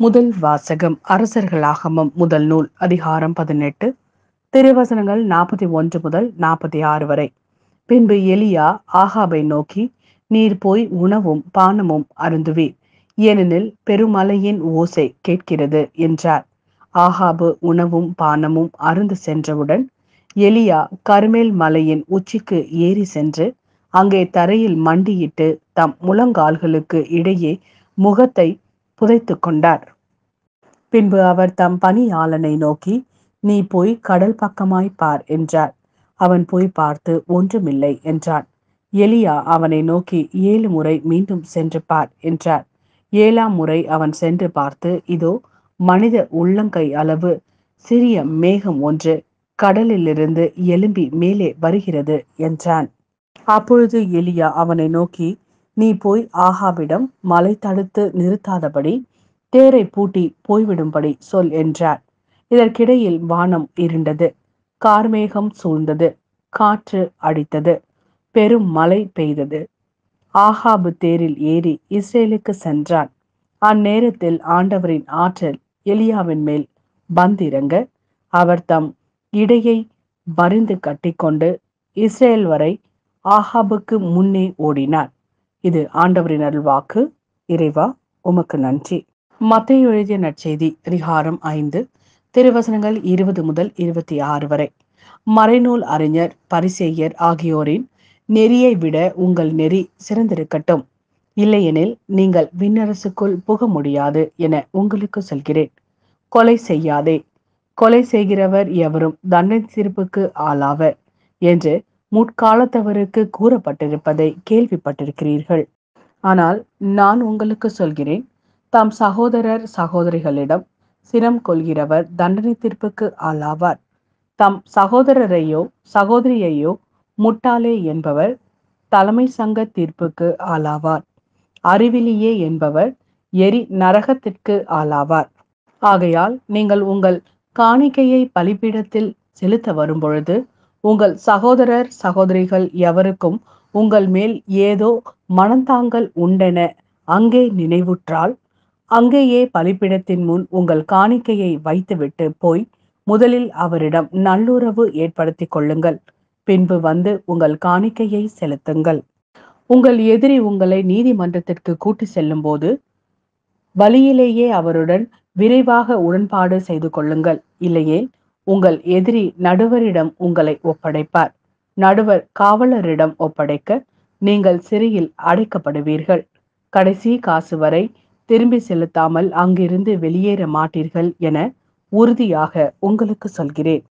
முதல் வாசகம் அரசர்களாகமம் முதல் நூல் அதிகாரம் 18 திருவசனங்கள் 41 முதல் 46 வரை. பின்பு எலியா ஆகாபை நோக்கி, நீர் போய் உணவும் பானமும் அருந்துவீர், ஏனெனில் பெருமழையின் ஓசை கேட்கிறது என்றார். ஆகாபு உணவும் பானமும் அருந்து சென்றவுடன் எலியா கர்மேல் மலையின் உச்சிக்கு ஏறி சென்று அங்கே தரையில் மண்டியிட்டு தம் முழங்கால்களுக்கு இடையே முகத்தை புதைத்து கொண்டார். பின்பு அவர் தம் பணியாளனை நோக்கி, நீ போய் கடல் பக்கமாய் பார் என்றார். அவன் போய் பார்த்து ஒன்றுமில்லை என்றான். எலியா அவனை நோக்கி 7 முறை மீண்டும் சென்று பார் என்றார். 7ஆம் முறை அவன் சென்று பார்த்து, இதோ மனித உள்ளங்கை அளவு சிறிய மேகம் ஒன்று கடலிலிருந்து எழும்பி மேலே வருகிறது என்றான். அப்பொழுது எலியா அவனை நோக்கி, நீ போய் ஆகாபிடம் மழை தடுத்து நிறுத்தாதபடி தேரை பூட்டி போய்விடும்படி சொல் என்றார். இதற்கிடையில் வானம் இருண்டது, கார்மேகம் சூழ்ந்தது, காற்று அடித்தது, பெரும் மழை பெய்தது. ஆகாபு தேரில் ஏறி இஸ்ரேலுக்கு சென்றான். அந்நேரத்தில் ஆண்டவரின் ஆற்றல் எலியாவின் மேல் வந்திறங்க அவர் தம் இடையை வரிந்து கட்டிக்கொண்டு இஸ்ரேல் வரை ஆகாபுக்கு முன்னே ஓடினார். இது ஆண்டவரின் அருள்வாக்கு. இறைவா உமக்கு நன்றி. மத்தேயு எழுதிய நற்செய்தி அதிகாரம் 5 திருவசனங்கள் 20 முதல் 26 வரை. மறைநூல் அறிஞர் பரிசேயர் ஆகியோரின் நெறியை விட உங்கள் நெறி சிறந்திருக்கட்டும், இல்லையெனில் நீங்கள் விண்ணரசுக்குள் புக முடியாது என உங்களுக்கு சொல்கிறேன். கொலை செய்யாதே, கொலை செய்கிறவர் எவரும் தண்டனை தீர்ப்புக்கு ஆளாவர் என்று முற்காலத்தவருக்கு கூறப்பட்டிருப்பதை கேள்விப்பட்டிருக்கிறீர்கள். ஆனால் நான் உங்களுக்கு சொல்கிறேன், தம் சகோதரர் சகோதரிகளிடம் சினம் கொள்கிறவர் தண்டனை தீர்ப்புக்கு ஆளாவார். தம் சகோதரரையோ சகோதரியையோ முட்டாளே என்பவர் தலைமை சங்க தீர்ப்புக்கு ஆளாவார். அறிவிலியே என்பவர் எரி நரகத்திற்கு ஆளாவார். ஆகையால் நீங்கள் உங்கள் காணிக்கையை பலிபீடத்தில் செலுத்த வரும்பொழுது உங்கள் சகோதரர் சகோதரிகள் எவருக்கும் உங்கள் மேல் ஏதோ மனந்தாங்கல் உண்டென அங்கே நினைவுற்றால், அங்கேயே பலிபீடத்தின் முன் உங்கள் காணிக்கையை வைத்துவிட்டு போய் முதலில் அவரிடம் நல்லுறவு ஏற்படுத்திக் கொள்ளுங்கள். பின்பு வந்து உங்கள் காணிக்கையை செலுத்துங்கள். உங்கள் எதிரி உங்களை நீதிமன்றத்திற்கு கூட்டி செல்லும் போது வழியிலேயே அவருடன் விரைவாக உடன்பாடு செய்து கொள்ளுங்கள். இல்லையே உங்கள் எதிரி நடுவரிடம் உங்களை ஒப்படைப்பார். நடுவர் காவலரிடம் ஒப்படைக்க நீங்கள் சிறையில் அடைக்கப்படுவீர்கள். கடைசி காசு வரை திரும்பி செலுத்தாமல் அங்கிருந்து வெளியேற மாட்டீர்கள் என உறுதியாக உங்களுக்கு சொல்கிறேன்.